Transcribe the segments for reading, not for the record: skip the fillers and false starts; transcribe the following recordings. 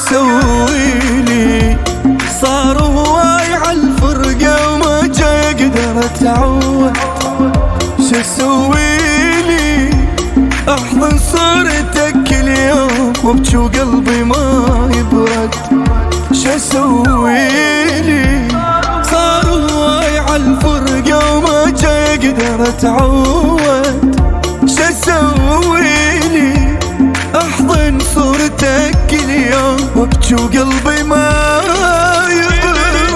اسويلي؟ صار هواي عالفرقة وما جا يقدر اتعود. شو اسويلي؟ احضن صورتك اليوم وابكي وقلبي ما يبرد. شو اسويلي؟ صار هواي عالفرقة وما جا يقدر اتعود. شو اسويلي؟ احضن صورتك اليوم وابكي وقلبي ما يبرد.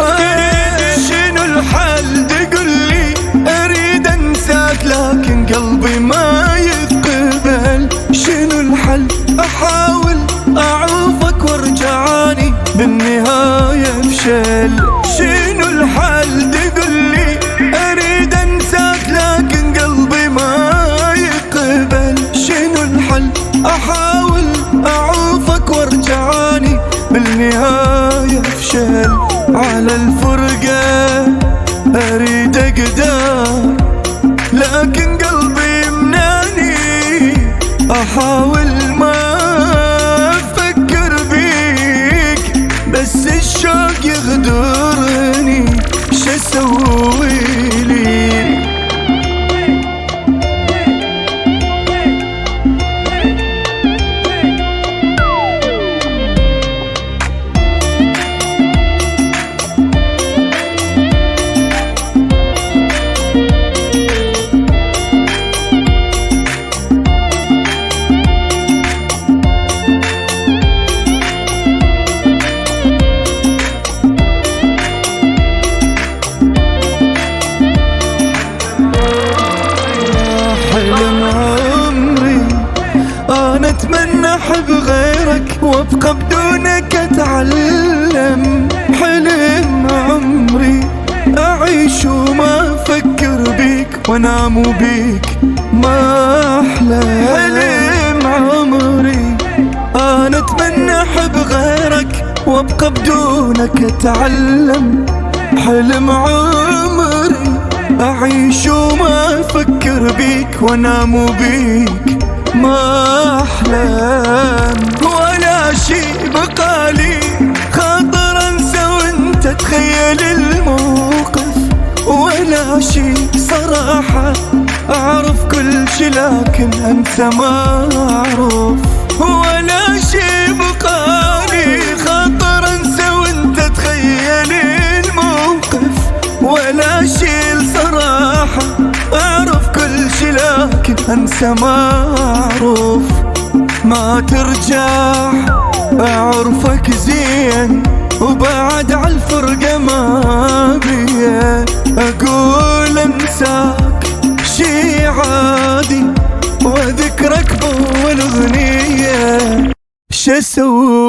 شنو الحل تقولي؟ اريد انساك لكن قلبي ما يقبل. شنو الحل؟ احاول اعوفك وارجعاني بالنهاية افشل. شنو الحل تقولي؟ اريد انساك لكن قلبي ما يقبل. شنو الحل؟ احاول اعوفك وارجعاني بالنهاية افشل. على الفرقة اريد اقدر لكن قلبي يمنعني. احاول ما افكر بيك بس الشوق يغدرني. شو اسويلي؟ حلم عمري انا اتمنى احب غيرك وابقى بدونك اتعلم. حلم عمري اعيش وما افكر بيك وانام بيك ما احلى. حلم عمري انا اتمنى احب غيرك وابقى بدونك اتعلم. حلم عمري اعيش وما افكر بيك وانام بيك ما احلم. ولا شي بقالي خاطر انسى وانت تخيل الموقف. ولا شي صراحة اعرف كل شي لكن انت ما اعرف. ولا شي بقالي خاطر انسى وانت تخيل الموقف. ولا شي الصراحة اعرف كل شي لكن انسى ما اعرف. ما ترجع اعرفك زين وبعد عالفرقة ما بيه اقول انساك شي عادي وذكرك بأول اغنية. شو اسوي؟